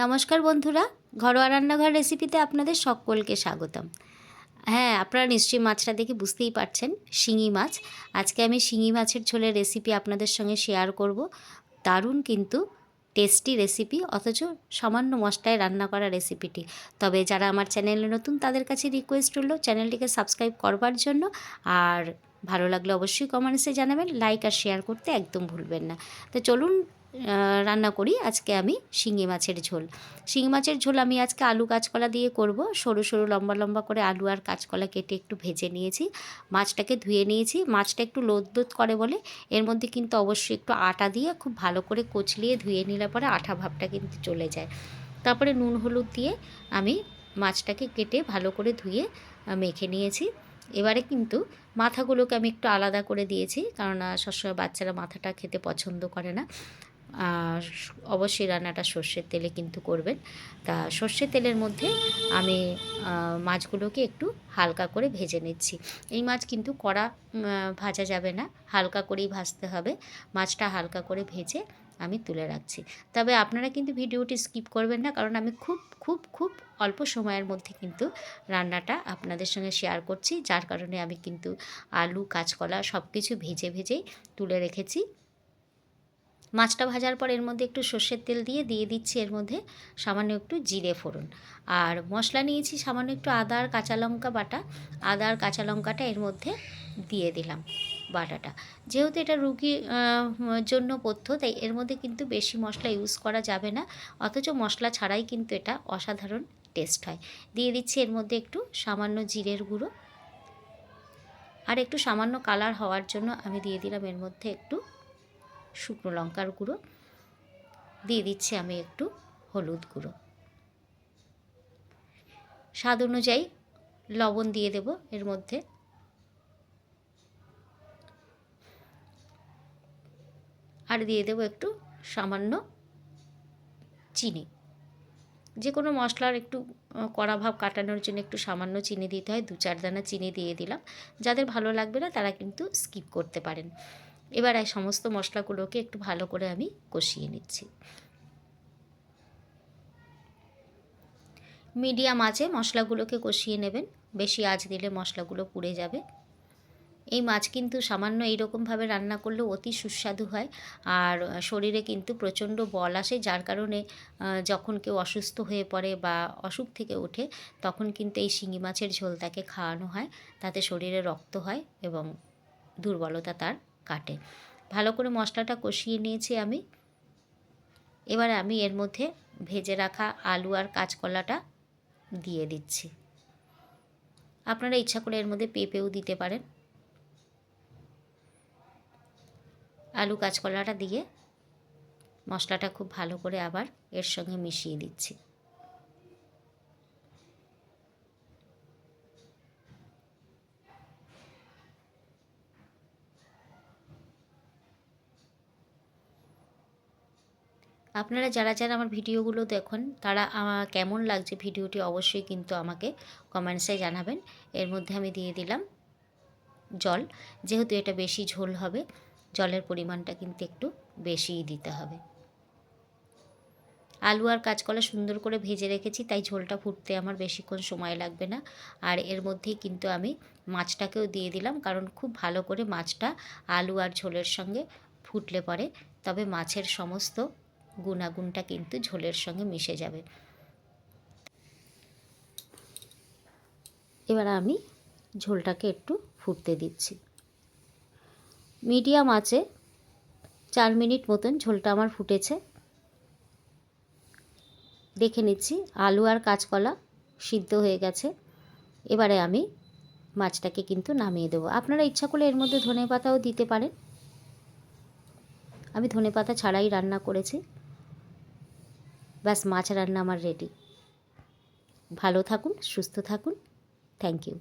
নমস্কার বন্ধুরা, ঘরোয়া রান্নাঘর রেসিপিতে আপনাদের সকলকে স্বাগতম। হ্যাঁ, আপনারা নিশ্চয়ই মাছটা দেখে বুঝতেই পারছেন, শিঙি মাছ। আজকে আমি শিঙি মাছের ঝোলের রেসিপি আপনাদের সঙ্গে শেয়ার করব। দারুণ কিন্তু টেস্টি রেসিপি, অথচ সামান্য মশলায় রান্না করা রেসিপিটি। তবে যারা আমার চ্যানেলে নতুন তাদের কাছে রিকোয়েস্ট রইল চ্যানেলটিকে সাবস্ক্রাইব করবার জন্য। আর ভালো লাগলে অবশ্যই কমেন্টসে জানাবেন, লাইক আর শেয়ার করতে একদম ভুলবেন না। তো চলুন রান্না করি আজকে আমি শিঙি মাছের ঝোল। শিঙি মাছের ঝোল আমি আজকে আলু কাঁচকলা দিয়ে করব। সরু সরু লম্বা লম্বা করে আলু আর কাঁচকলা কেটে একটু ভেজে নিয়েছি। মাছটাকে ধুয়ে নিয়েছি। মাছটা একটু লোদ করে বলে এর মধ্যে কিন্তু অবশ্যই একটু আটা দিয়ে খুব ভালো করে কচলিয়ে ধুয়ে নিলে পরে আঠা ভাবটা কিন্তু চলে যায়। তারপরে নুন হলুদ দিয়ে আমি মাছটাকে কেটে ভালো করে ধুয়ে মেখে নিয়েছি। এবারে কিন্তু মাথাগুলোকে আমি একটু আলাদা করে দিয়েছি, কারণ সবসময় বাচ্চারা মাথাটা খেতে পছন্দ করে না। আর অবশ্যই রান্নাটা সর্ষের তেলে কিন্তু করবেন। তা সর্ষের তেলের মধ্যে আমি মাছগুলোকে একটু হালকা করে ভেজে নিচ্ছি। এই মাছ কিন্তু কড়া ভাজা যাবে না, হালকা করেই ভাজতে হবে। মাছটা হালকা করে ভেজে আমি তুলে রাখছি। তবে আপনারা কিন্তু ভিডিওটি স্কিপ করবেন না, কারণ আমি খুব খুব খুব অল্প সময়ের মধ্যে কিন্তু রান্নাটা আপনাদের সঙ্গে শেয়ার করছি, যার কারণে আমি কিন্তু আলু কাঁচকলা সব কিছু ভেজে ভেজেই তুলে রেখেছি। মাছটা ভাজার পর এর মধ্যে একটু সর্ষের তেল দিয়ে দিচ্ছি এর মধ্যে সামান্য একটু জিরে ফোড়ন। আর মশলা নিয়েছি সামান্য একটু আদা আর কাঁচা লঙ্কা বাটা। আদা আর কাঁচা লঙ্কাটা এর মধ্যে দিয়ে দিলাম বাটাটা। যেহেতু এটা রুগীর জন্য পথ্য, তাই এর মধ্যে কিন্তু বেশি মশলা ইউজ করা যাবে না, অথচ মশলা ছাড়াই কিন্তু এটা অসাধারণ টেস্ট হয়। দিয়ে দিচ্ছি এর মধ্যে একটু সামান্য জিরের গুঁড়ো, আর একটু সামান্য কালার হওয়ার জন্য আমি দিয়ে দিলাম এর মধ্যে একটু শুকনো লঙ্কার গুঁড়ো। দিয়ে দিচ্ছি আমি একটু হলুদ গুঁড়ো। স্বাদ অনুযায়ী লবণ দিয়ে দেব এর মধ্যে। আর দিয়ে দেব একটু সামান্য চিনি। যে কোনো মশলার একটু কড়া ভাব কাটানোর জন্য একটু সামান্য চিনি দিতে হয়। 2-4 দানা চিনি দিয়ে দিলাম। যাদের ভালো লাগবে না তারা কিন্তু স্কিপ করতে পারেন। এবার এই সমস্ত মশলাগুলোকে একটু ভালো করে আমি কষিয়ে নিচ্ছি। মিডিয়াম আঁচে মশলাগুলোকে কষিয়ে নেবেন, বেশি আঁচ দিলে মশলাগুলো পুড়ে যাবে। এই মাছ কিন্তু সামান্য এইরকমভাবে রান্না করলেও অতি সুস্বাদু হয়। আর শরীরে কিন্তু প্রচণ্ড বল আসে, যার কারণে যখন কেউ অসুস্থ হয়ে পড়ে বা অসুখ থেকে ওঠে, তখন কিন্তু এই শিঙি মাছের ঝোল তাকে খাওয়ানো হয়। তাতে শরীরে রক্ত হয় এবং দুর্বলতা তার কাটে। ভালো করে মশলাটা কষিয়ে নিয়েছি আমি। এবারে আমি এর মধ্যে ভেজে রাখা আলু আর কাঁচকলাটা দিয়ে দিচ্ছি। আপনারা ইচ্ছা করে এর মধ্যে পেঁপেও দিতে পারেন। আলু কাঁচকলাটা দিয়ে মশলাটা খুব ভালো করে আবার এর সঙ্গে মিশিয়ে দিচ্ছি। আপনারা যারা যারা আমার ভিডিওগুলো দেখেন তারা কেমন লাগছে ভিডিওটি অবশ্যই কিন্তু আমাকে কমেন্টসে জানাবেন। এর মধ্যে আমি দিয়ে দিলাম জল। যেহেতু এটা বেশি ঝোল হবে, জলের পরিমাণটা কিন্তু একটু বেশিই দিতে হবে। আলু আর কাঁচকলা সুন্দর করে ভেজে রেখেছি, তাই ঝোলটা ফুটতে আমার বেশিক্ষণ সময় লাগবে না। আর এর মধ্যেই কিন্তু আমি মাছটাকেও দিয়ে দিলাম, কারণ খুব ভালো করে মাছটা আলু আর ঝোলের সঙ্গে ফুটলে পরে তবে মাছের সমস্ত গুণাগুণটা কিন্তু ঝোলের সঙ্গে মিশে যাবে। এবার আমি ঝোলটাকে একটু ফুটতে দিচ্ছি। মিডিয়াম আঁচে 4 মিনিট মতন ঝোলটা আমার ফুটেছে। দেখে নিচ্ছি আলু আর কাঁচকলা সিদ্ধ হয়ে গেছে। এবারে আমি মাছটাকে কিন্তু নামিয়ে দেবো। আপনারা ইচ্ছা করলে এর মধ্যে ধনেপাতাও দিতে পারেন। আমি ধনেপাতা ছাড়াই রান্না করেছি। ব্যাস, মাছ রান্না আমার রেডি। ভালো থাকুন, সুস্থ থাকুন। Thank you.